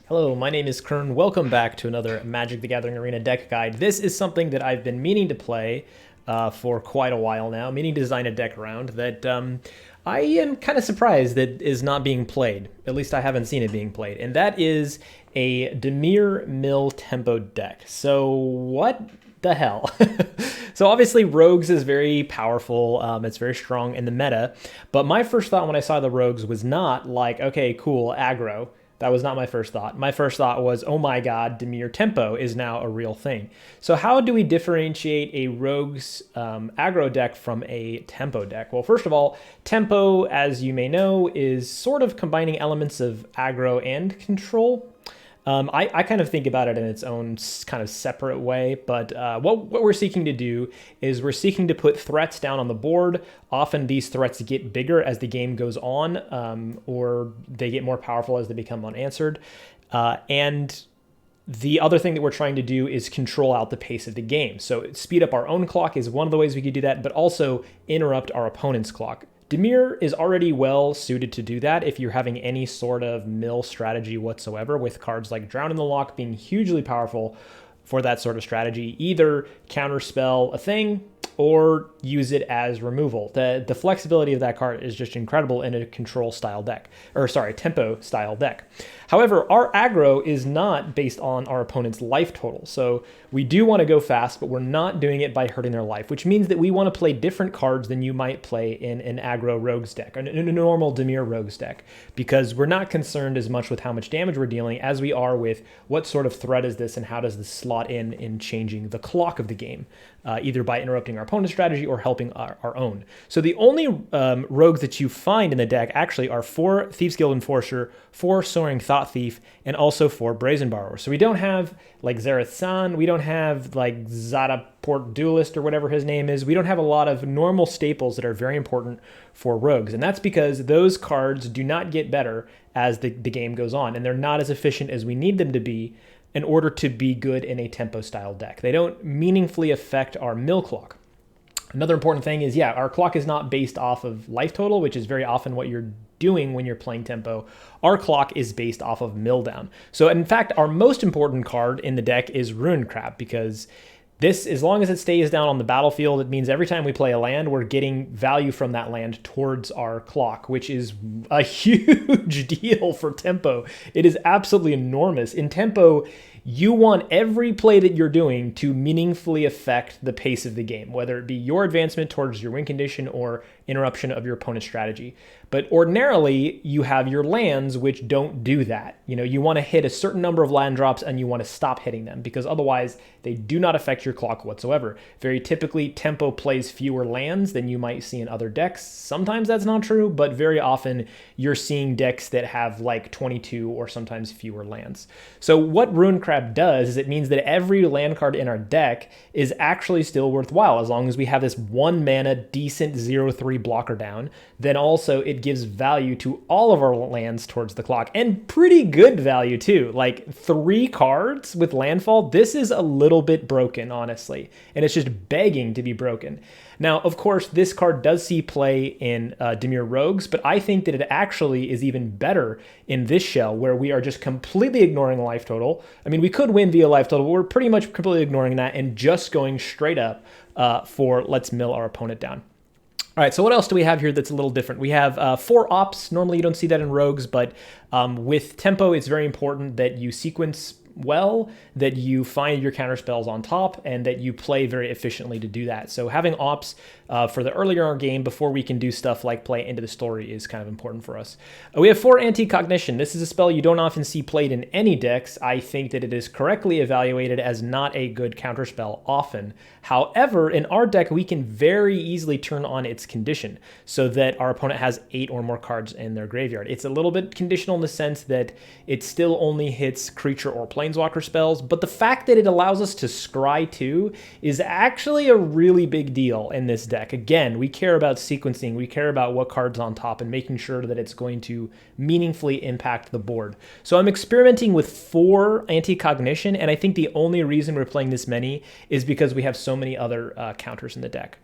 Hello, my name is Kern. Welcome back to another Magic the Gathering Arena deck guide. This is something that I've been meaning to play for quite a while now, meaning to design a deck around that I am kind of surprised that is not being played. At least I haven't seen it being played. And that is a Dimir Mill Tempo deck. So what the hell? So obviously Rogues is very powerful. It's very strong in the meta. But my first thought when I saw the Rogues was not like, okay, cool, aggro. That was not my first thought. My first thought was, oh my god, Dimir Tempo is now a real thing. So how do we differentiate a Rogue's aggro deck from a Tempo deck? Well, first of all, Tempo, as you may know, is sort of combining elements of aggro and control. I kind of think about it in its own kind of separate way, but what we're seeking to do is we're seeking to put threats down on the board. Often these threats get bigger as the game goes on, or they get more powerful as they become unanswered. And the other thing that we're trying to do is control out the pace of the game. So speed up our own clock is one of the ways we could do that, but also interrupt our opponent's clock. Dimir is already well suited to do that if you're having any sort of mill strategy whatsoever, with cards like Drown in the Lock being hugely powerful for that sort of strategy. Either counterspell a thing or use it as removal. The flexibility of that card is just incredible in a control style deck, or sorry, tempo style deck. However, our aggro is not based on our opponent's life total. So we do want to go fast, but we're not doing it by hurting their life, which means that we want to play different cards than you might play in an aggro rogues deck, in a normal Dimir rogues deck, because we're not concerned as much with how much damage we're dealing as we are with what sort of threat is this and how does this slot in changing the clock of the game, either by interrupting our opponent's strategy or helping our own. So the only rogues that you find in the deck actually are 4 Thieves Guild Enforcer, 4 Soaring Thought Thief, and also 4 Brazen Borrower. So we don't have like Zareth San, we don't have like Zadaport Duelist or whatever his name is. We don't have a lot of normal staples that are very important for rogues. And that's because those cards do not get better as the game goes on, and they're not as efficient as we need them to be in order to be good in a tempo style deck. They don't meaningfully affect our mill clock. Another important thing is, yeah, our clock is not based off of life total, which is very often what you're doing when you're playing tempo. Our clock is based off of mill down. So in fact, our most important card in the deck is Ruined Crab, because this, as long as it stays down on the battlefield, it means every time we play a land, we're getting value from that land towards our clock, which is a huge deal for tempo. It is absolutely enormous. In tempo, you want every play that you're doing to meaningfully affect the pace of the game, whether it be your advancement towards your win condition or interruption of your opponent's strategy. But ordinarily, you have your lands which don't do that. You know, you want to hit a certain number of land drops and you want to stop hitting them, because otherwise they do not affect your clock whatsoever. Very typically, tempo plays fewer lands than you might see in other decks. Sometimes that's not true, but very often you're seeing decks that have like 22 or sometimes fewer lands. So what Ruined Crab does is it means that every land card in our deck is actually still worthwhile, as long as we have this 1 mana decent 0/3 blocker down. Then also it gives value to all of our lands towards the clock, and pretty good value too. Like 3 cards with landfall, this is a little bit broken, honestly, and it's just begging to be broken. Now, of course, this card does see play in Dimir Rogues, but I think that it actually is even better in this shell, where we are just completely ignoring life total. I mean, we could win via life total, but we're pretty much completely ignoring that and just going straight up for let's mill our opponent down. All right, so what else do we have here that's a little different? We have 4 ops. Normally you don't see that in Rogues, but with Tempo, it's very important that you sequence well, that you find your counter spells on top, and that you play very efficiently to do that. So having ops for the earlier in our game, before we can do stuff like play into the story, is kind of important for us. We have 4 Anti-Cognition. This is a spell you don't often see played in any decks. I think that it is correctly evaluated as not a good counterspell often. However, in our deck, we can very easily turn on its condition so that our opponent has 8 or more cards in their graveyard. It's a little bit conditional in the sense that it still only hits creature or planeswalker spells, but the fact that it allows us to scry too is actually a really big deal in this deck. Again, we care about sequencing, we care about what card's on top and making sure that it's going to meaningfully impact the board. So I'm experimenting with 4 Anti-Cognition, and I think the only reason we're playing this many is because we have so many other counters in the deck.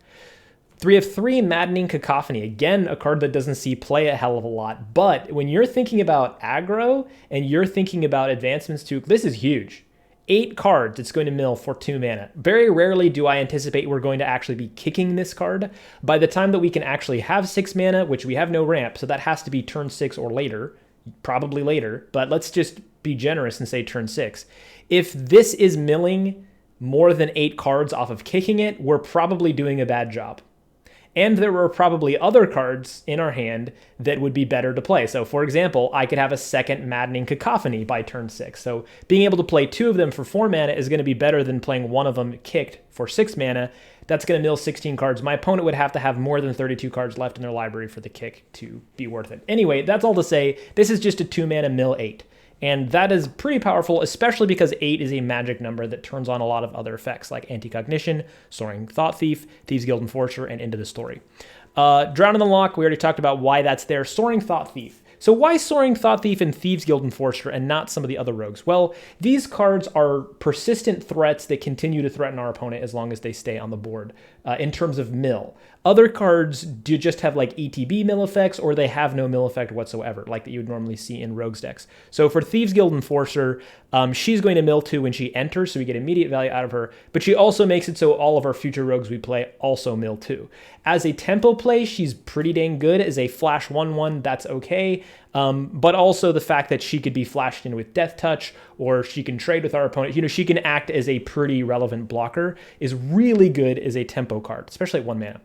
We have 3 Maddening Cacophony. Again, a card that doesn't see play a hell of a lot. But when you're thinking about aggro and you're thinking about advancements too, this is huge. 8 cards it's going to mill for 2 mana. Very rarely do I anticipate we're going to actually be kicking this card. By the time that we can actually have 6 mana, which we have no ramp, so that has to be turn 6 or later, probably later, but let's just be generous and say turn 6. If this is milling more than 8 cards off of kicking it, we're probably doing a bad job. And there were probably other cards in our hand that would be better to play. So for example, I could have a second Maddening Cacophony by turn 6. So being able to play 2 of them for 4 mana is going to be better than playing 1 of them kicked for 6 mana. That's going to mill 16 cards. My opponent would have to have more than 32 cards left in their library for the kick to be worth it. Anyway, that's all to say, this is just a 2 mana mill 8. And that is pretty powerful, especially because 8 is a magic number that turns on a lot of other effects like Anti-Cognition, Soaring Thought Thief, Thieves Guild Enforcer, and Into the Story. Drown in the Loch, we already talked about why that's there. Soaring Thought Thief. So why Soaring Thought Thief and Thieves Guild Enforcer and not some of the other rogues? Well, these cards are persistent threats that continue to threaten our opponent as long as they stay on the board in terms of mill. Other cards do just have like ETB mill effects, or they have no mill effect whatsoever, like that you would normally see in rogues decks. So for Thieves Guild Enforcer, she's going to mill 2 when she enters, so we get immediate value out of her, but she also makes it so all of our future rogues we play also mill 2. As a tempo play, she's pretty dang good. As a flash 1/1, that's okay. But also the fact that she could be flashed in with Death Touch, or she can trade with our opponent. You know, she can act as a pretty relevant blocker, is really good as a tempo card, especially at 1 mana.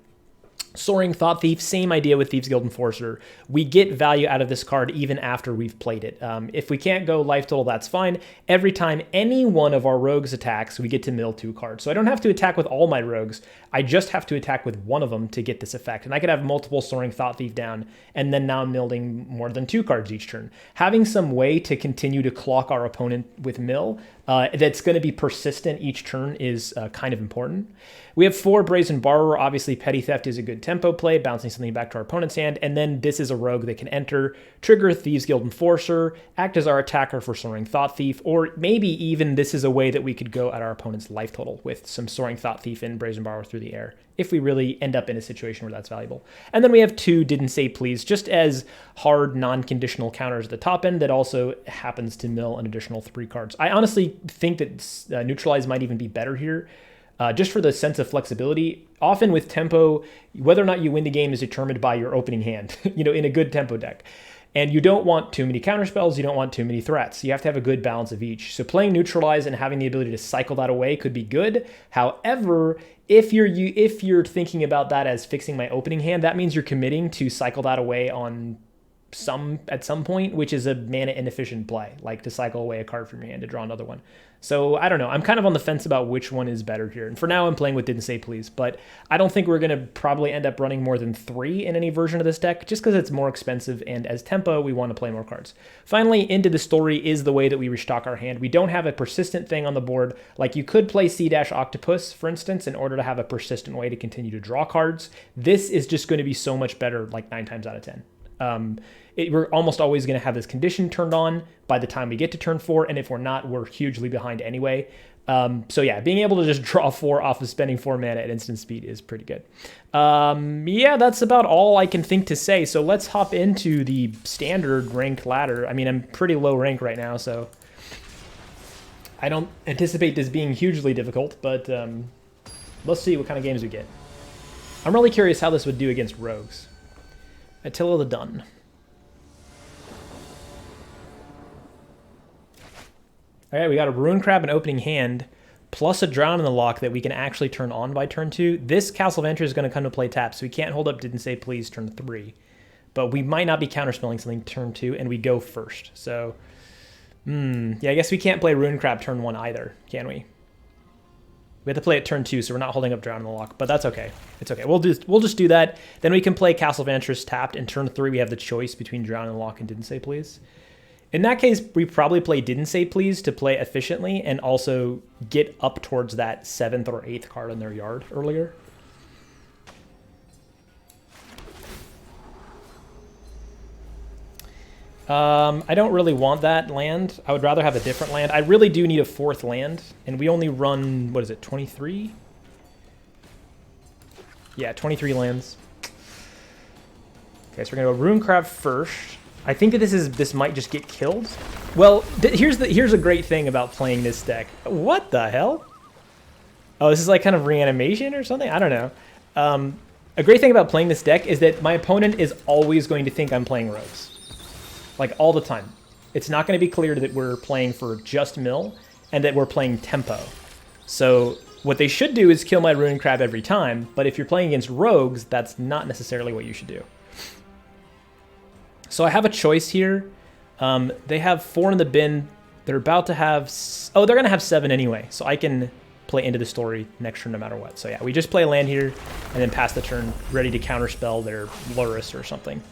Soaring Thought Thief, same idea with Thieves Guild Enforcer. We get value out of this card even after we've played it. If we can't go life total, that's fine. Every time any one of our rogues attacks, we get to mill 2 cards. So I don't have to attack with all my rogues. I just have to attack with one of them to get this effect. And I could have multiple Soaring Thought Thief down, and then now I'm milling more than 2 cards each turn. Having some way to continue to clock our opponent with mill that's going to be persistent each turn is kind of important. We have 4 Brazen Borrower. Obviously, Petty Theft is a good tempo play, bouncing something back to our opponent's hand. And then this is a rogue that can enter, trigger Thieves Guild Enforcer, act as our attacker for Soaring Thought Thief, or maybe even this is a way that we could go at our opponent's life total with some Soaring Thought Thief and Brazen Borrower through the air, if we really end up in a situation where that's valuable. And then we have 2 Didn't Say Please, just as hard non-conditional counters at the top end that also happens to mill an additional 3 cards. I honestly think that Neutralize might even be better here, just for the sense of flexibility. Often with tempo, whether or not you win the game is determined by your opening hand, you know, in a good tempo deck. And you don't want too many counterspells, you don't want too many threats. You have to have a good balance of each. So playing Neutralize and having the ability to cycle that away could be good. However, if you're thinking about that as fixing my opening hand, that means you're committing to cycle that away on at some point, which is a mana inefficient play, like to cycle away a card from your hand to draw another one. So I don't know. I'm kind of on the fence about which one is better here. And for now, I'm playing with Didn't Say Please, but I don't think we're going to probably end up running more than 3 in any version of this deck, just because it's more expensive, and as tempo, we want to play more cards. Finally, Into the Story is the way that we restock our hand. We don't have a persistent thing on the board. Like you could play C-Octopus, for instance, in order to have a persistent way to continue to draw cards. This is just going to be so much better, like 9 times out of 10. We're almost always going to have this condition turned on by the time we get to turn 4, and if we're not, we're hugely behind anyway. So yeah, being able to just draw 4 off of spending 4 mana at instant speed is pretty good. Yeah, that's about all I can think to say. So let's hop into the standard ranked ladder. I mean, I'm pretty low rank right now, so I don't anticipate this being hugely difficult, but let's see what kind of games we get. I'm really curious how this would do against rogues. Attila the Dun. All right, we got a Ruin Crab and opening hand, plus a Drown in the Loch that we can actually turn on by turn 2. This Castle Venture is going to come to play tap, so we can't hold up Didn't Say Please turn 3. But we might not be counterspelling something turn 2, and we go first. So, yeah, I guess we can't play Ruin Crab turn 1 either, can we? We have to play it turn 2, so we're not holding up Drown in the Loch, but that's okay. It's okay. We'll just do that. Then we can play Castle Ventress tapped, and turn 3 we have the choice between Drown in the Loch and Didn't Say Please. In that case, we probably play Didn't Say Please to play efficiently and also get up towards that 7th or 8th card in their yard earlier. I don't really want that land. I would rather have a different land. I really do need a 4th land, and we only run, what is it, 23? Yeah, 23 lands. Okay, so we're gonna go Rune Crab first. I think that this might just get killed. Well, here's a great thing about playing this deck. What the hell? Oh, this is like kind of reanimation or something? I don't know. A great thing about playing this deck is that my opponent is always going to think I'm playing rogues. Like, all the time. It's not going to be clear that we're playing for just mill and that we're playing tempo. So what they should do is kill my Rune Crab every time, but if you're playing against rogues, that's not necessarily what you should do. So I have a choice here. They have 4 in the bin. They're about to have... Oh, they're going to have 7 anyway, so I can play into the story next turn no matter what. So yeah, we just play a land here and then pass the turn, ready to counterspell their Lurrus or something.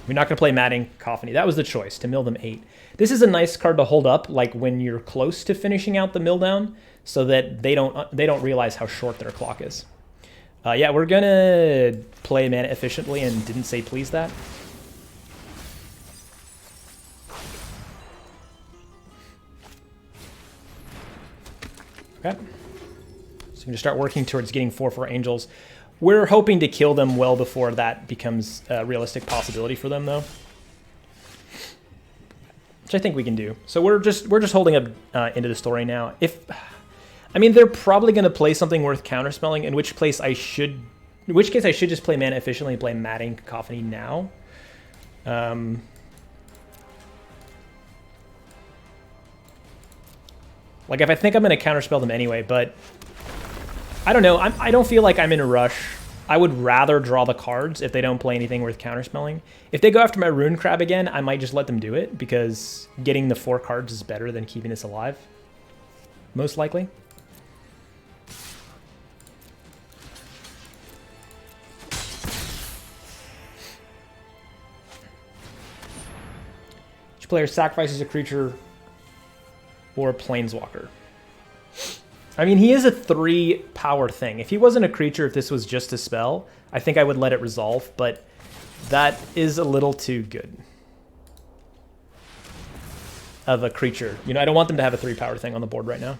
We're not going to play Madding Cacophony. That was the choice, to mill them 8. This is a nice card to hold up, like when you're close to finishing out the mill down, so that they don't realize how short their clock is. Yeah, we're going to play mana efficiently and didn't say please that. Okay. So we're going to start working towards getting 4/4 Angels. We're hoping to kill them well before that becomes a realistic possibility for them, though. Which I think we can do. So we're just holding up into the story now. I mean, they're probably going to play something worth counterspelling, in which case I should just play mana efficiently and play Madding Cacophony now. Like, if I think I'm going to counterspell them anyway, but I don't know. I don't feel like I'm in a rush. I would rather draw the cards if they don't play anything worth counterspelling. If they go after my Rune Crab again, I might just let them do it, because getting the 4 cards is better than keeping this alive. Most likely. Each player sacrifices a creature or a Planeswalker. I mean, he is a 3 power thing. If he wasn't a creature, if this was just a spell, I think I would let it resolve, but that is a little too good of a creature. You know, I don't want them to have a 3 power thing on the board right now.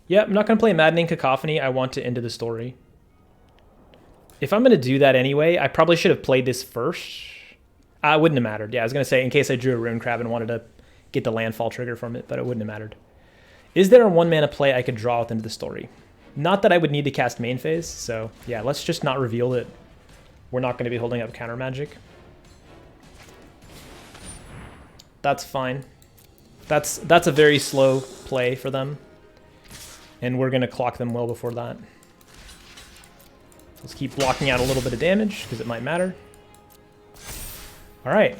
Yeah, I'm not going to play Maddening Cacophony. I want to end the story. If I'm going to do that anyway, I probably should have played this first. It wouldn't have mattered. Yeah, I was going to say, in case I drew a Rune Crab and wanted to get the landfall trigger from it, but it wouldn't have mattered. Is there a 1-mana play I could draw with into the story? Not that I would need to cast main phase, so yeah, let's just not reveal that we're not going to be holding up counter magic. That's fine. That's a very slow play for them, and we're going to clock them well before that. Let's keep blocking out a little bit of damage, because it might matter. Alright.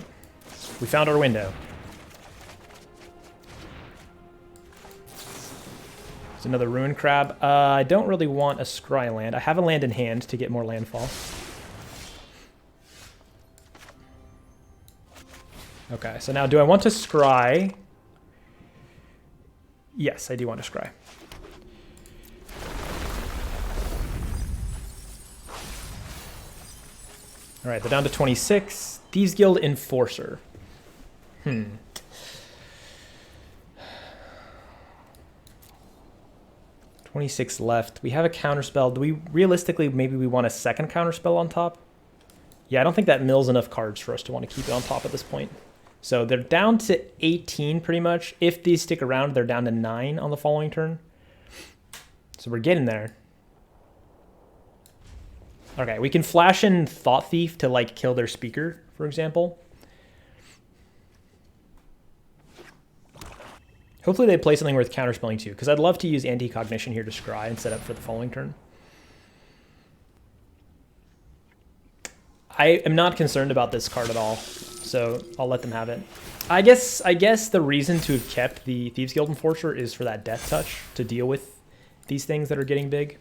We found our window. There's another Rune Crab. I don't really want a Scry land. I have a land in hand to get more landfall. Okay, so now do I want to Scry? Yes, I do want to Scry. All right, they're down to 26. Thieves Guild Enforcer. 26 left. We have a counterspell. Do we realistically, maybe we want a second counterspell on top? Yeah, I don't think that mills enough cards for us to want to keep it on top at this point. So they're down to 18 pretty much. If these stick around, they're down to 9 on the following turn. So we're getting there. Okay, we can flash in Thought Thief to, like, kill their speaker, for example. Hopefully they play something worth counterspelling too, because I'd love to use Anti-Cognition here to scry and set up for the following turn. I am not concerned about this card at all, so I'll let them have it. I guess the reason to have kept the Thieves Guild Enforcer is for that Death Touch, to deal with these things that are getting big.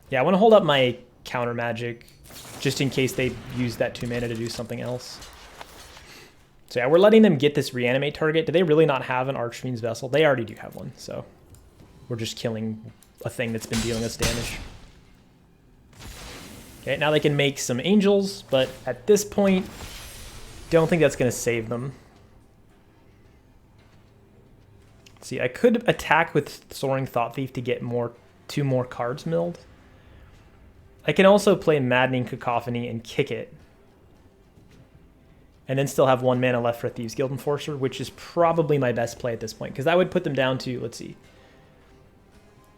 Yeah, I want to hold up my counter magic just in case they use that 2 mana to do something else. So yeah, we're letting them get this reanimate target. Do they really not have an Archfiend's Vessel? They already do have one, so we're just killing a thing that's been dealing us damage. Okay, now they can make some angels, but at this point, don't think that's going to save them. See, I could attack with Soaring Thought Thief to get 2 more cards milled. I can also play Maddening Cacophony and kick it. And then still have 1 mana left for Thieves Guild Enforcer, which is probably my best play at this point, because that would put them down to, let's see,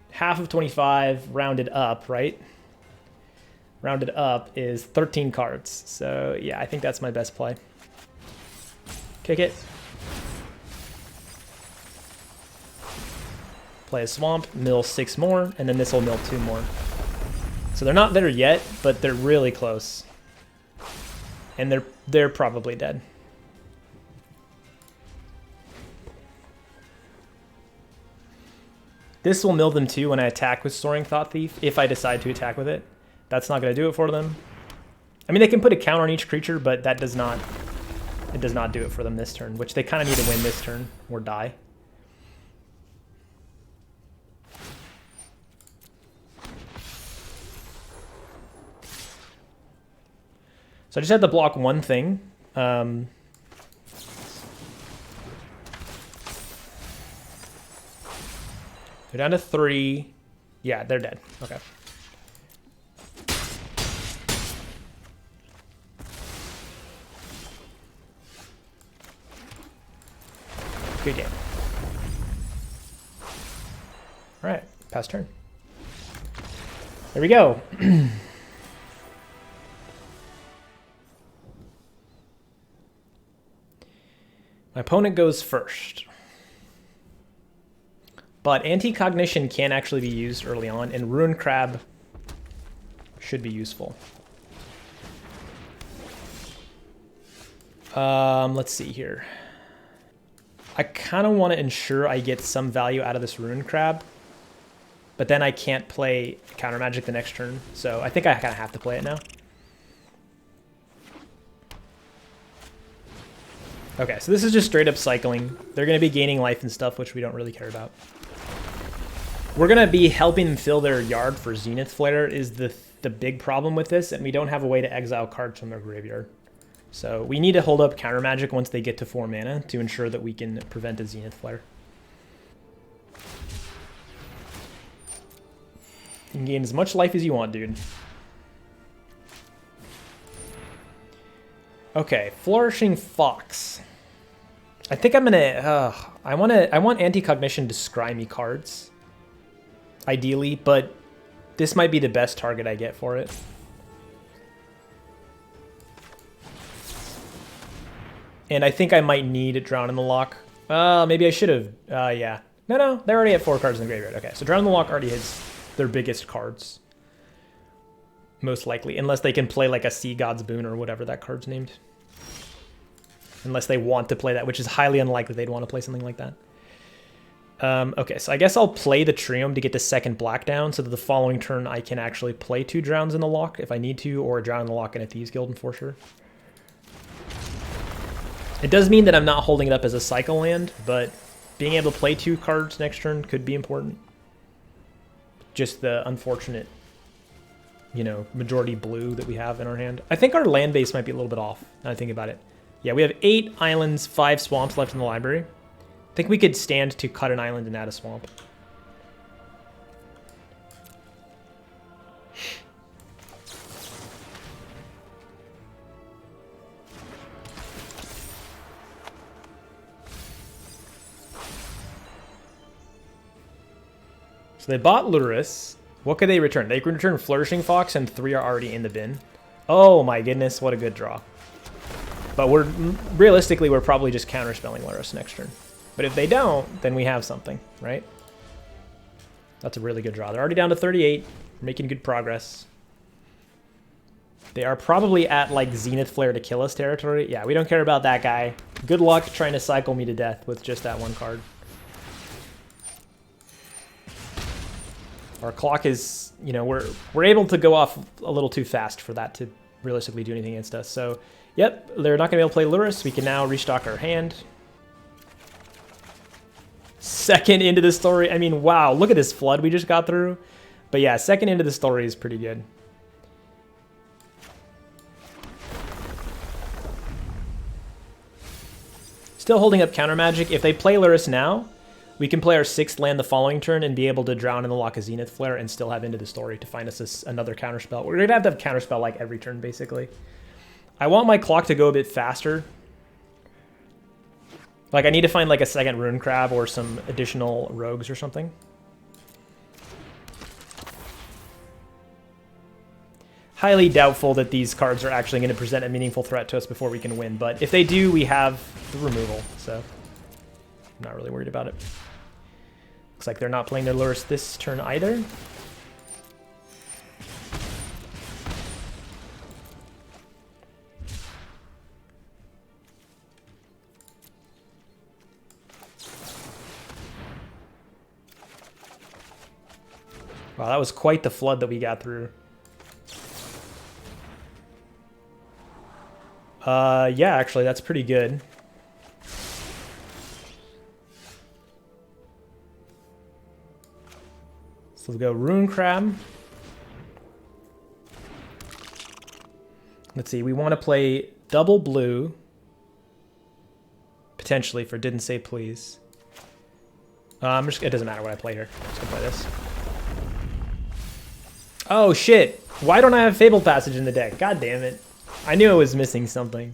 half of 25 rounded up, right? Rounded up is 13 cards. So yeah, I think that's my best play. Kick it. Play a Swamp, mill 6 more, and then this will mill 2 more. So they're not there yet, but they're really close. And they're probably dead. This will mill them too when I attack with Soaring Thought Thief, if I decide to attack with it. That's not going to do it for them. I mean, they can put a counter on each creature, but that does not do it for them this turn, which they kind of need to win this turn or die. So I just had to block one thing. They're down to 3. Yeah, they're dead. Okay. Good game. All right, pass turn. There we go. My opponent goes first. But Anti-Cognition can actually be used early on, and Ruin Crab should be useful. Let's see here. I kind of want to ensure I get some value out of this Ruin Crab, but then I can't play Counter Magic the next turn, so I think I kind of have to play it now. Okay, so this is just straight up cycling. They're going to be gaining life and stuff, which we don't really care about. We're going to be helping them fill their yard for Zenith Flare is the big problem with this, and we don't have a way to exile cards from their graveyard. So we need to hold up Counter Magic once they get to 4 mana to ensure that we can prevent a Zenith Flare. You can gain as much life as you want, dude. Okay, Flourishing Fox. I think I'm gonna. I want Anti-Cognition to scry me cards, ideally, but this might be the best target I get for it. And I think I might need Drown in the Lock. Maybe I should have. Yeah. No, they're already at 4 cards in the graveyard. Okay, so Drown in the Lock already hits their biggest cards, most likely, unless they can play like a Sea God's Boon or whatever that card's named. Unless they want to play that, which is highly unlikely they'd want to play something like that. Okay, so I guess I'll play the Triome to get the second black down so that the following turn I can actually play 2 Drowns in the Lock if I need to, or a Drown in the Lock and a Thieves Guild Enforcer. It does mean that I'm not holding it up as a cycle land, but being able to play 2 cards next turn could be important. Just the unfortunate, you know, majority blue that we have in our hand. I think our land base might be a little bit off, now I think about it. Yeah, we have 8 islands, 5 swamps left in the library. I think we could stand to cut an island and add a swamp. So they bought Luris. What could they return? They could return Flourishing Fox, and 3 are already in the bin. Oh my goodness, what a good draw. But realistically, we're probably just counterspelling Luris next turn. But if they don't, then we have something, right? That's a really good draw. They're already down to 38, making good progress. They are probably at like Zenith Flare to kill us territory. Yeah, we don't care about that guy. Good luck trying to cycle me to death with just that 1 card. Our clock is, you know, we're able to go off a little too fast for that to realistically do anything against us. So, yep, they're not going to be able to play Luris. We can now restock our hand. Second into the story. I mean, wow, look at this flood we just got through. But yeah, second into the story is pretty good. still holding up counter magic. If they play Lurrus now, we can play our 6th land the following turn and be able to drown in the Lock of Zenith Flare and still have Into the Story to find us another counterspell. We're gonna have to have counterspell like every turn, basically. I want my clock to go a bit faster. Like, I need to find like a 2nd Rune Crab or some additional rogues or something. Highly doubtful that these cards are actually going to present a meaningful threat to us before we can win, but if they do, we have the removal, so I'm not really worried about it. Looks like they're not playing their Lurrus this turn either. Wow, that was quite the flood that we got through. Yeah, actually, that's pretty good. So we'll go Rune Crab. Let's see, we want to play double blue. Potentially for Didn't Say Please. It doesn't matter what I play here. I'm just gonna play this. Oh shit! Why don't I have Fabled Passage in the deck? God damn it. I knew I was missing something.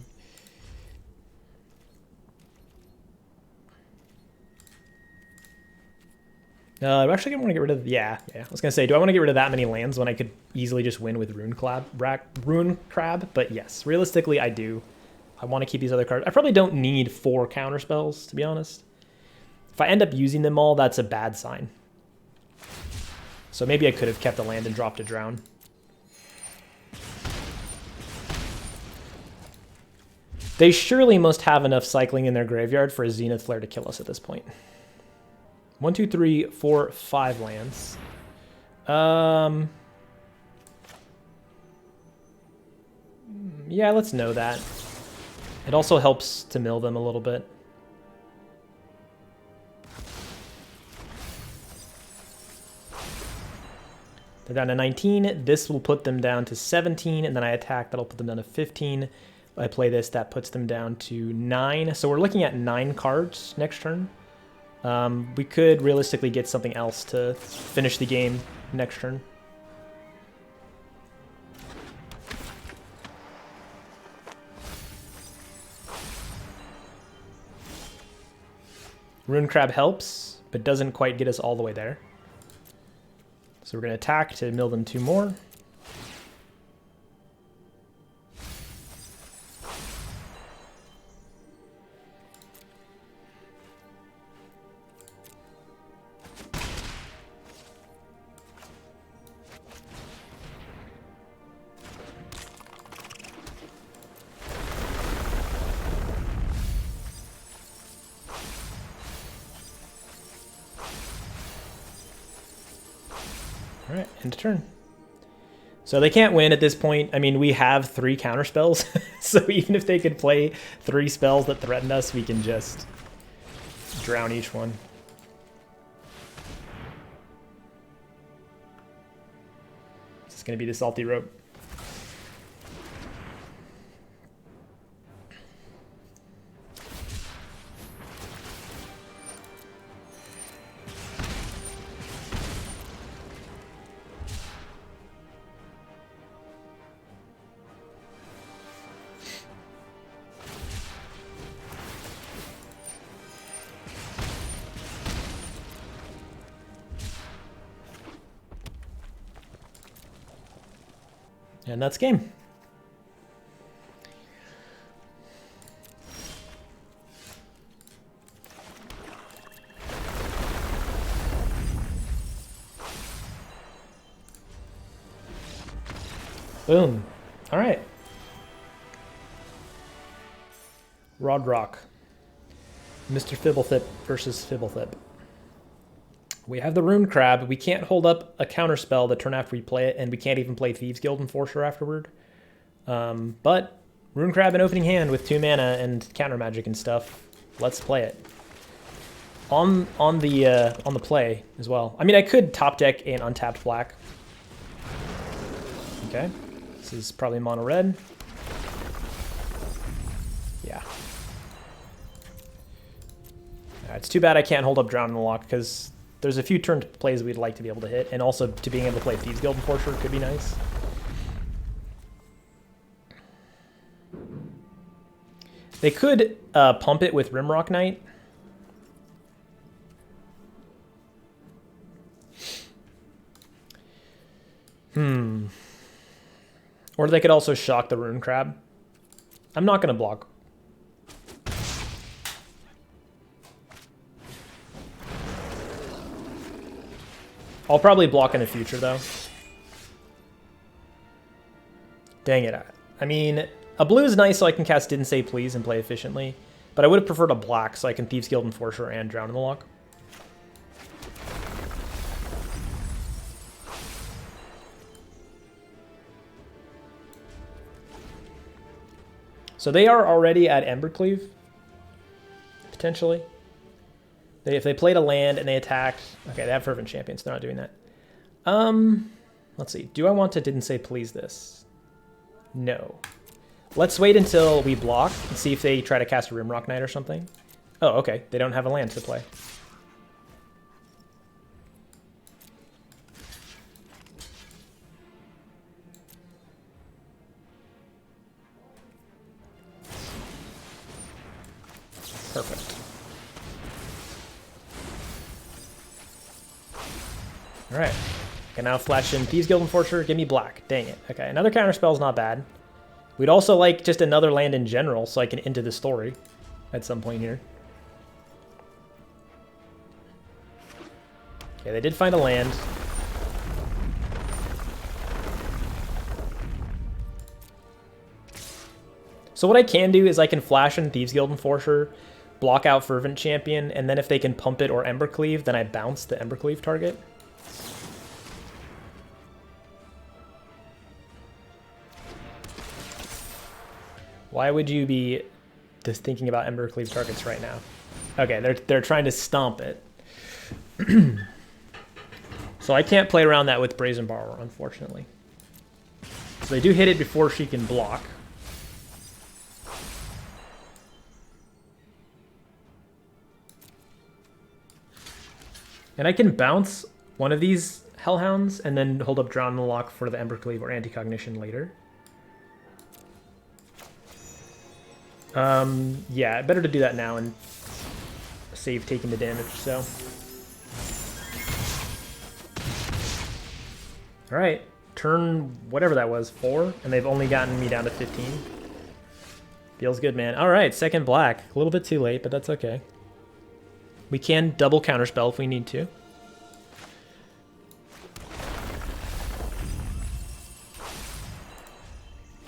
I actually want to get rid of... Yeah. I was going to say, do I want to get rid of that many lands when I could easily just win with Rune Crab? But yes, realistically, I do. I want to keep these other cards. I probably don't need 4 counter spells, to be honest. If I end up using them all, that's a bad sign. So maybe I could have kept a land and dropped a Drown. They surely must have enough cycling in their graveyard for a Zenith Flare to kill us at this point. 1, 2, 3, 4, 5 lands. Yeah, let's know that. It also helps to mill them a little bit. They're down to 19. This will put them down to 17, and then I attack. That'll put them down to 15. I play this, that puts them down to 9. So we're looking at 9 cards next turn. We could realistically get something else to finish the game next turn. Rune Crab helps, but doesn't quite get us all the way there. So we're going to attack to mill them 2 more. Alright, end turn. So they can't win at this point. I mean, we have 3 counter spells, so even if they could play 3 spells that threaten us, we can just drown each one. This is going to be the Salty Rope. And that's game. Boom. All right. Rod Rock. Mr. Fibblethip versus Fibblethip. We have the Rune Crab. We can't hold up a counter spell the turn after we play it, and we can't even play Thieves Guild Enforcer afterward. But Rune Crab in opening hand with 2 mana and counter magic and stuff. Let's play it. On the play as well. I mean, I could top deck an untapped black. Okay, this is probably mono red. Yeah. It's too bad I can't hold up Drown in the Lock, because there's a few turn plays we'd like to be able to hit, and also to being able to play Thieves Guild Enforcer could be nice. They could pump it with Rimrock Knight. Or they could also shock the Rune Crab. I'm not going to block. I'll probably block in the future, though. Dang it. I mean, a blue is nice so I can cast Didn't Say Please and play efficiently, but I would have preferred a black so I can Thieves Guild Enforcer and Drown in the Lock. So they are already at Embercleave, potentially. If they played a land and they attacked... Okay, they have Fervent Champions. They're not doing that. Let's see. Do I want to Didn't Say Please this? No. Let's wait until we block and see if they try to cast a Rimrock Knight or something. Oh, okay. They don't have a land to play. Perfect. All right. Can now flash in Thieves Guild Enforcer. Give me black. Dang it. Okay, another counterspell is not bad. We'd also like just another land in general so I can into the story at some point here. Okay, they did find a land. So what I can do is I can flash in Thieves Guild Enforcer, block out Fervent Champion, and then if they can pump it or Embercleave, then I bounce the Embercleave target. Why would you be just thinking about Embercleave targets right now? Okay, they're trying to stomp it. So I can't play around that with Brazen Borrower, unfortunately. So they do hit it before she can block. And I can bounce one of these Hellhounds and then hold up Drown in the Lock for the Embercleave or Anti-Cognition later. Yeah, better to do that now and save taking the damage, so. Alright, turn whatever that was, 4, and they've only gotten me down to 15. Feels good, man. Alright, second black. A little bit too late, but that's okay. We can double counterspell if we need to.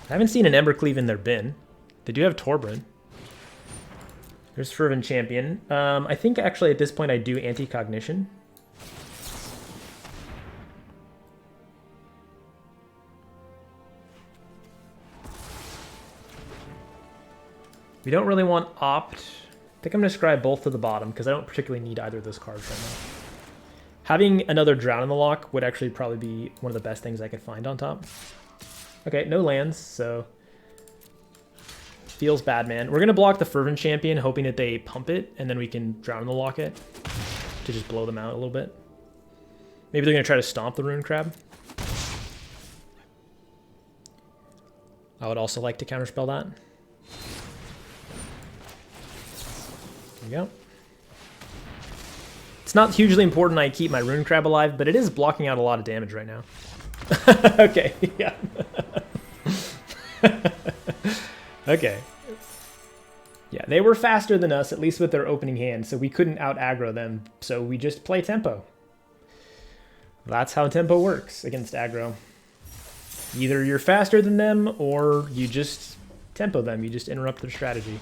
I haven't seen an Embercleave in their bin. They do have Torbran. There's Fervent Champion. I think actually at this point I do Anti-Cognition. We don't really want Opt. I think I'm going to scribe both to the bottom because I don't particularly need either of those cards right now. Having another Drown in the Lock would actually probably be one of the best things I could find on top. Okay, no lands, so... Feels bad, man. We're going to block the Fervent Champion, hoping that they pump it, and then we can Drown in the Lock it to just blow them out a little bit. Maybe they're going to try to stomp the Rune Crab. I would also like to counterspell that. There we go. It's not hugely important I keep my Rune Crab alive, but it is blocking out a lot of damage right now. Okay, yeah. Okay. Yeah, they were faster than us, at least with their opening hand, so we couldn't out-aggro them, so we just play tempo. That's how tempo works against aggro. Either you're faster than them, or you just tempo them, you just interrupt their strategy.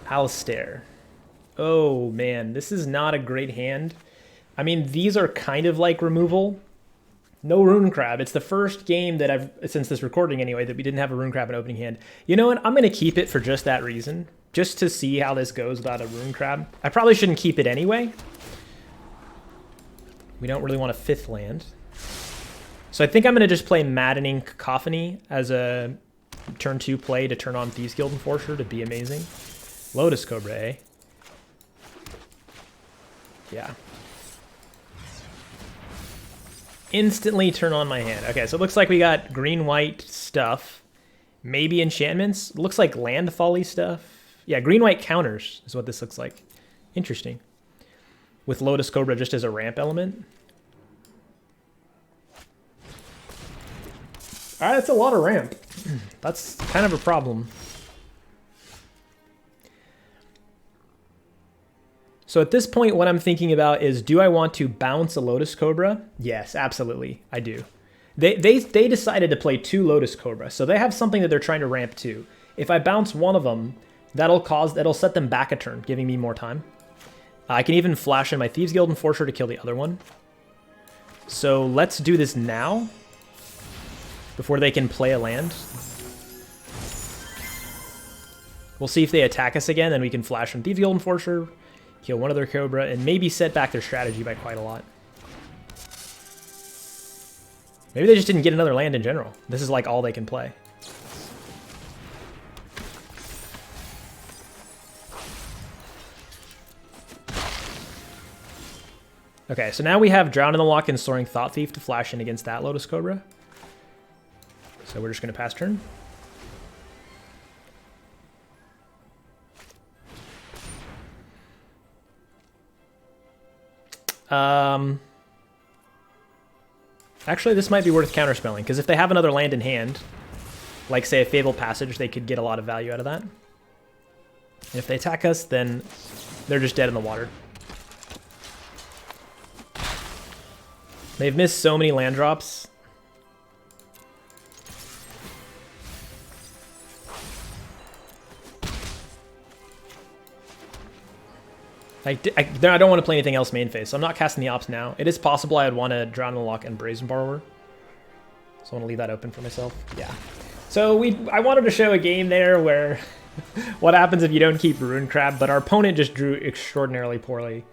Alistair. Oh, man, this is not a great hand. I mean, these are kind of like removal. No Rune Crab. It's the first game that I've, since this recording anyway, that we didn't have a Rune Crab in opening hand. You know what? I'm going to keep it for just that reason. Just to see how this goes without a Rune Crab. I probably shouldn't keep it anyway. We don't really want a 5th land. So I think I'm going to just play Maddening Cacophony as a turn 2 play to turn on Thieves Guild Enforcer to be amazing. Lotus Cobra, eh? Yeah. Instantly turn on my hand. Okay, so it looks like we got green-white stuff. Maybe enchantments. Looks like landfall-y stuff. Yeah, green-white counters is what this looks like. Interesting. With Lotus Cobra just as a ramp element. Alright, that's a lot of ramp. That's kind of a problem. So at this point, what I'm thinking about is, do I want to bounce a Lotus Cobra? Yes, absolutely, I do. They decided to play 2 Lotus Cobra, so they have something that they're trying to ramp to. If I bounce one of them, that'll set them back a turn, giving me more time. I can even flash in my Thieves Guild Enforcer to kill the other one. So let's do this now, before they can play a land. We'll see if they attack us again, then we can flash in Thieves Guild Enforcer, kill one of their Cobra, and maybe set back their strategy by quite a lot. Maybe they just didn't get another land in general. This is like all they can play. Okay, so now we have Drown in the Lock and Soaring Thought Thief to flash in against that Lotus Cobra. So we're just going to pass turn. Actually, this might be worth counterspelling, because if they have another land in hand, like, say, a Fabled Passage, they could get a lot of value out of that. And if they attack us, then they're just dead in the water. They've missed so many land drops. I don't want to play anything else main phase, so I'm not casting the Ops now. It is possible I would want to Drown in the Lock and Brazen Borrower. So I want to leave that open for myself. Yeah. So I wanted to show a game there where what happens if you don't keep Ruin Crab, but our opponent just drew extraordinarily poorly.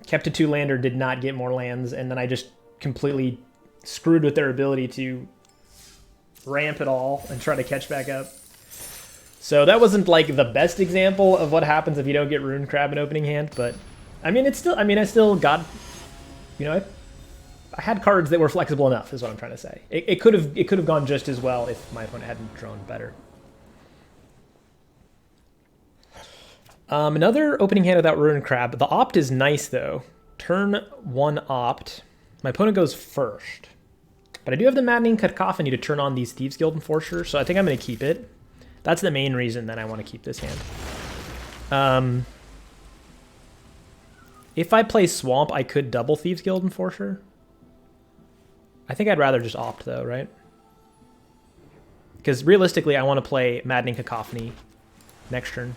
Kept a 2-lander, did not get more lands, and then I just completely screwed with their ability to ramp it all and try to catch back up. So that wasn't like the best example of what happens if you don't get Ruin Crab in opening hand, but I mean, I still got, you know, I had cards that were flexible enough, is what I'm trying to say. It could have gone just as well if my opponent hadn't drawn better. Another opening hand without Ruin Crab. The Opt is nice though. Turn 1 Opt. My opponent goes first, but I do have the Maddening Cacophony to turn on these Thieves Guild Enforcers, so I think I'm going to keep it. That's the main reason that I want to keep this hand. If I play Swamp, I could double Thieves Guild Enforcer. I think I'd rather just Opt though, right? Because realistically, I want to play Maddening Cacophony next turn,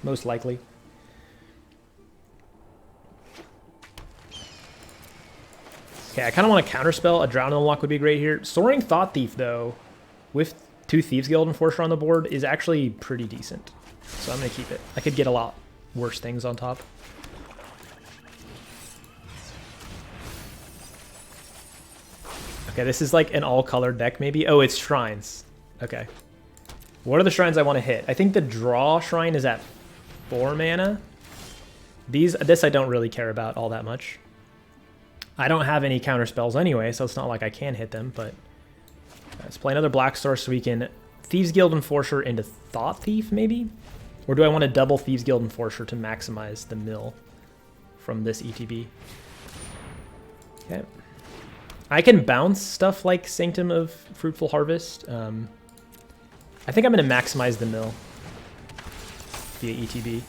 most likely. Okay, I kind of want to counterspell. A Drown in the Lock would be great here. Soaring Thought Thief, though, with 2 Thieves Guild Enforcer on the board, is actually pretty decent. So I'm going to keep it. I could get a lot worse things on top. Okay, this is like an all-colored deck, maybe. Oh, it's Shrines. Okay. What are the Shrines I want to hit? I think the Draw Shrine is at 4 mana. This I don't really care about all that much. I don't have any counter spells anyway, so it's not like I can hit them, but let's play another Black Source so we can Thieves Guild Enforcer into Thought Thief, maybe? Or do I want to double Thieves Guild Enforcer to maximize the mill from this ETB? Okay. I can bounce stuff like Sanctum of Fruitful Harvest. I think I'm going to maximize the mill via ETB.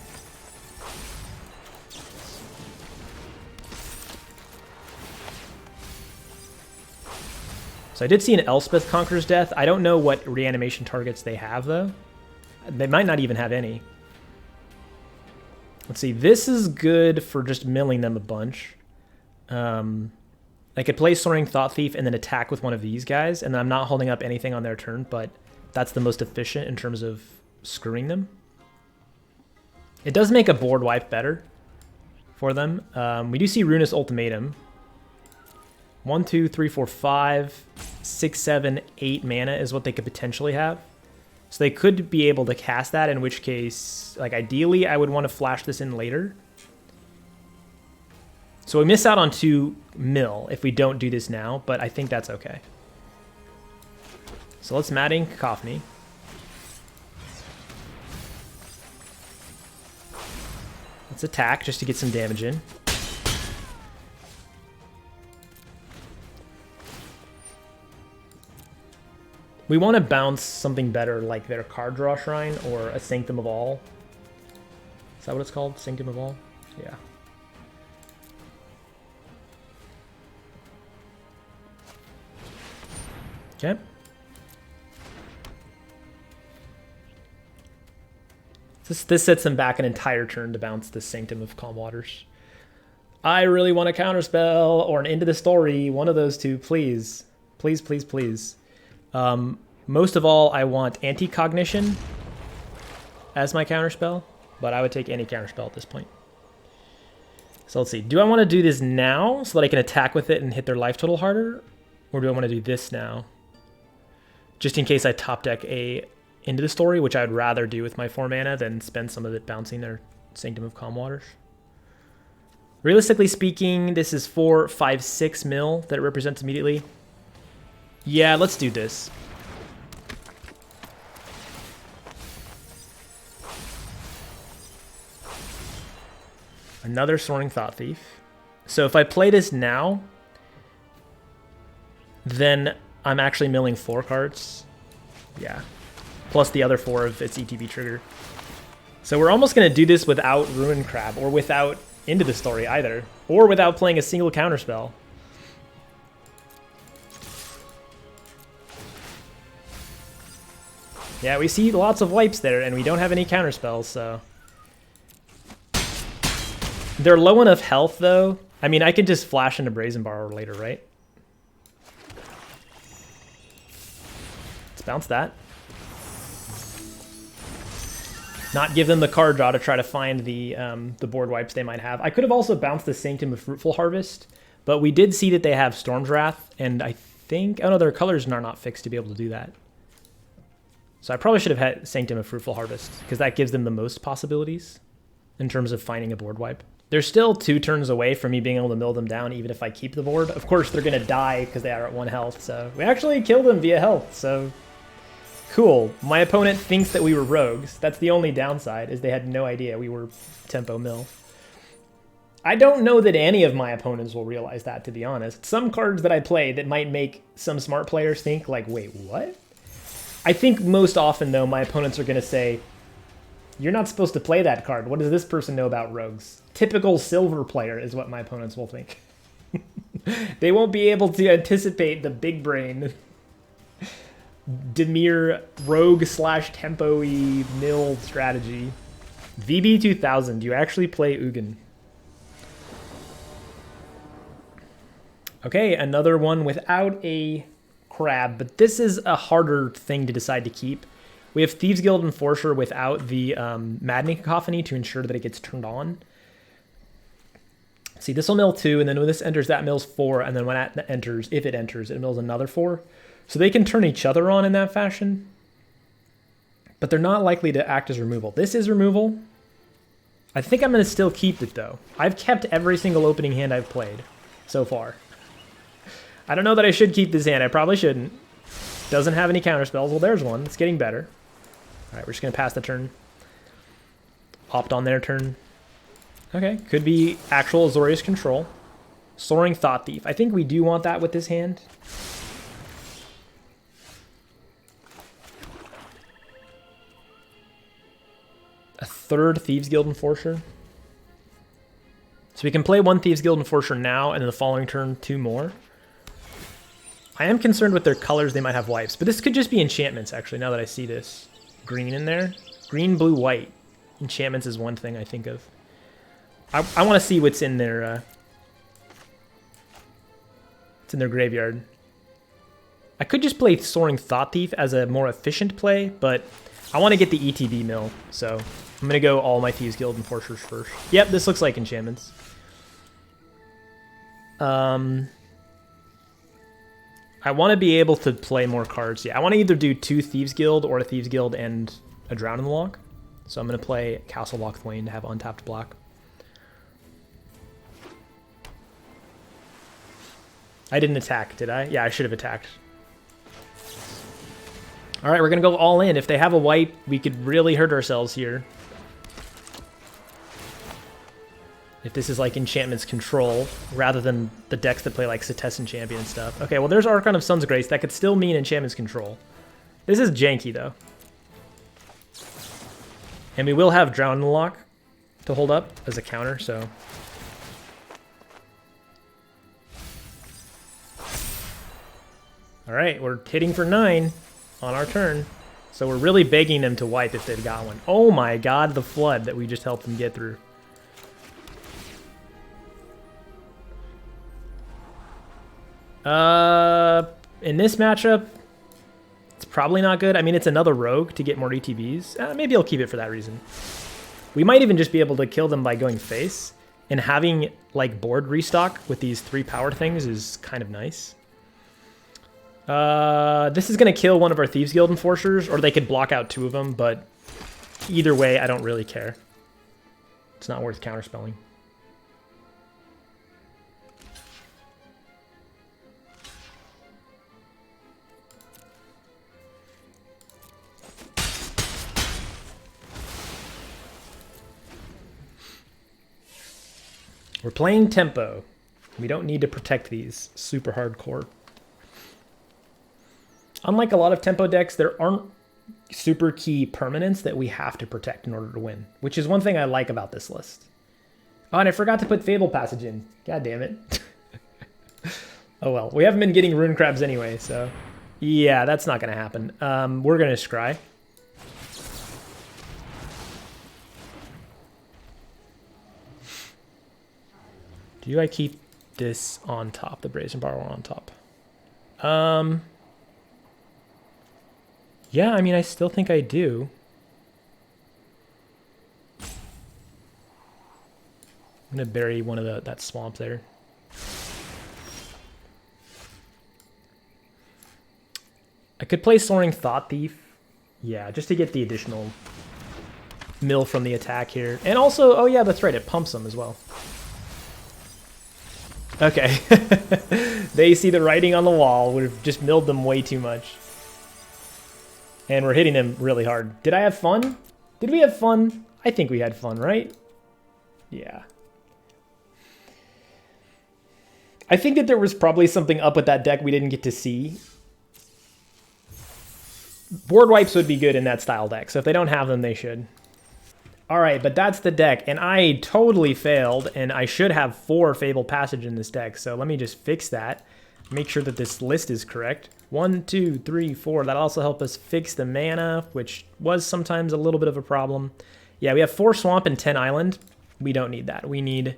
So I did see an Elspeth Conqueror's Death. I don't know what reanimation targets they have, though. They might not even have any. Let's see. This is good for just milling them a bunch. I could play Soaring Thought Thief and then attack with one of these guys, and then I'm not holding up anything on their turn, but that's the most efficient in terms of screwing them. It does make a board wipe better for them. We do see Ruinous Ultimatum. 1, 2, 3, 4, 5, 6, 7, 8 mana is what they could potentially have. So they could be able to cast that, in which case, like ideally, I would want to flash this in later. So we miss out on 2 mill if we don't do this now, but I think that's okay. So let's Maddening Cacophony. Let's attack just to get some damage in. We want to bounce something better like their Card Draw Shrine or a Sanctum of All. Is that what it's called? Sanctum of All? Yeah. Okay. This sets them back an entire turn to bounce the Sanctum of Calm Waters. I really want a counterspell or an Into the Story. One of those two, please. Please, please, please. Most of all, I want Anti-Cognition as my counterspell, but I would take any counterspell at this point. So let's see. Do I want to do this now so that I can attack with it and hit their life total harder? Or do I want to do this now? Just in case I top deck a Into the Story, which I would rather do with my 4 mana than spend some of it bouncing their Sanctum of Calm Waters. Realistically speaking, this is 4, 5, 6 mil that it represents immediately. Yeah, let's do this. Another Soaring Thought Thief. So if I play this now, then I'm actually milling 4 cards. Yeah. Plus the other 4 of its ETB trigger. So we're almost going to do this without Ruin Crab, or without Into the Story either, or without playing a single counterspell. Yeah, we see lots of wipes there, and we don't have any counterspells, so... They're low enough health, though. I mean, I could just flash into Brazen Borrower later, right? Let's bounce that. Not give them the card draw to try to find the board wipes they might have. I could have also bounced the Sanctum of Fruitful Harvest, but we did see that they have Storm's Wrath, and I think... Oh no, their colors are not fixed to be able to do that. So I probably should have had Sanctum of Fruitful Harvest, because that gives them the most possibilities in terms of finding a board wipe. They're still 2 turns away from me being able to mill them down, even if I keep the board. Of course, they're going to die because they are at 1 health, so we actually killed them via health, so cool. My opponent thinks that we were rogues. That's the only downside, is they had no idea we were tempo mill. I don't know that any of my opponents will realize that, to be honest. Some cards that I play that might make some smart players think, like, wait, what? I think most often, though, my opponents are going to say, you're not supposed to play that card. What does this person know about rogues? Typical silver player is what my opponents will think. They won't be able to anticipate the big brain Dimir rogue / tempo-y mill strategy. VB2000, you actually play Ugin. Okay, another one without a crab, but this is a harder thing to decide to keep. We have Thieves Guild Enforcer without the Maddening Cacophony to ensure that it gets turned on. See, this will mill 2, and then when this enters, that mills 4, and then when that enters, if it enters, it mills another 4. So they can turn each other on in that fashion, but they're not likely to act as removal. This is removal. I think I'm going to still keep it, though. I've kept every single opening hand I've played so far. I don't know that I should keep this hand. I probably shouldn't. Doesn't have any counterspells. Well, there's one. It's getting better. All right, we're just going to pass the turn. Opt on their turn. Okay, could be actual Azorius Control. Soaring Thought Thief. I think we do want that with this hand. A third Thieves Guild Enforcer. So we can play 1 Thieves Guild Enforcer now, and then the following turn 2 more. I am concerned with their colors. They might have wipes, but this could just be enchantments, actually, now that I see this green in there. Green, blue, white. Enchantments is one thing I think of. I want to see what's in their graveyard. I could just play Soaring Thought Thief as a more efficient play, but I want to get the ETB mill, so I'm going to go all my Thieves Guild Enforcers first. Yep, this looks like enchantments. I I want to be able to play more cards. Yeah, I want to either do 2 Thieves Guild or a Thieves Guild and a Drown in the Loch. So I'm going to play Castle Loch Thwain to have untapped black. I didn't attack, did I? Yeah, I should have attacked. All right, we're going to go all in. If they have a wipe, we could really hurt ourselves here. If this is like Enchantment's Control, rather than the decks that play like Setessan Champion and stuff. Okay, well there's Archon of Sun's Grace. That could still mean Enchantment's Control. This is janky though. And we will have Drown in the Loch to hold up as a counter, so... Alright, we're hitting for 9 on our turn. So we're really begging them to wipe if they've got one. Oh my god, the flood that we just helped them get through. In this matchup, it's probably not good. I mean, it's another rogue to get more ETBs. Maybe I'll keep it for that reason. We might even just be able to kill them by going face. And having, like, board restock with these 3 power things is kind of nice. This is going to kill one of our Thieves Guild Enforcers, or they could block out 2 of them, but either way, I don't really care. It's not worth counterspelling. We're playing tempo. We don't need to protect these super hardcore. Unlike a lot of tempo decks, there aren't super key permanents that we have to protect in order to win, which is one thing I like about this list. Oh, and I forgot to put Fable Passage in. God damn it. Oh well, we haven't been getting Rune Crabs anyway, so... Yeah, that's not going to happen. We're going to scry. Do I keep this on top, the Brazen Borrower on top? Yeah, I mean, I still think I do. I'm going to bury one of that swamp there. I could play Soaring Thought Thief. Yeah, just to get the additional mill from the attack here. And also, oh yeah, that's right, it pumps them as well. Okay. They see the writing on the wall. We've just milled them way too much. And we're hitting them really hard. Did I have fun? Did we have fun? I think we had fun, right? Yeah. I think that there was probably something up with that deck we didn't get to see. Board wipes would be good in that style deck, so if they don't have them, they should. All right, but that's the deck, and I totally failed, and I should have 4 Fable Passage in this deck, so let me just fix that. Make sure that this list is correct. 1, 2, 3, 4. That'll also help us fix the mana, which was sometimes a little bit of a problem. Yeah, we have 4 Swamp and 10 Island. We don't need that. We need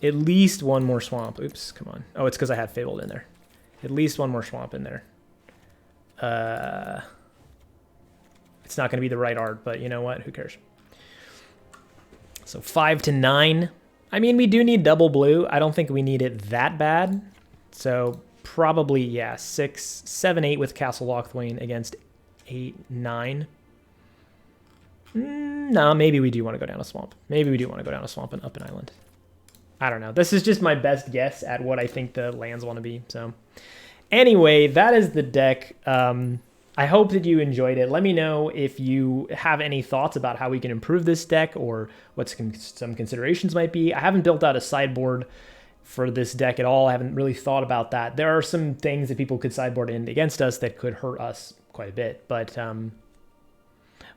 at least 1 more Swamp. Oops, come on. Oh, it's because I had Fabled in there. At least 1 more Swamp in there. It's not going to be the right art, but you know what? Who cares? So 5 to 9. I mean, we do need double blue. I don't think we need it that bad. So probably, yeah, 6, 7, 8 with Castle Loch Thwain against 8, 9. No, maybe we do want to go down a swamp. Maybe we do want to go down a swamp and up an island. I don't know. This is just my best guess at what I think the lands want to be. So anyway, that is the deck. I hope that you enjoyed it. Let me know if you have any thoughts about how we can improve this deck or what some considerations might be. I haven't built out a sideboard for this deck at all. I haven't really thought about that. There are some things that people could sideboard in against us that could hurt us quite a bit. But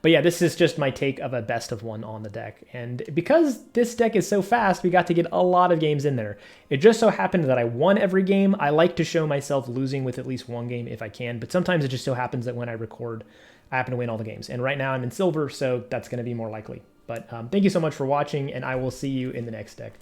yeah, this is just my take of a best of 1 on the deck. And because this deck is so fast, we got to get a lot of games in there. It just so happened that I won every game. I like to show myself losing with at least 1 game if I can, but sometimes it just so happens that when I record, I happen to win all the games. And right now I'm in silver, so that's going to be more likely. But thank you so much for watching, and I will see you in the next deck.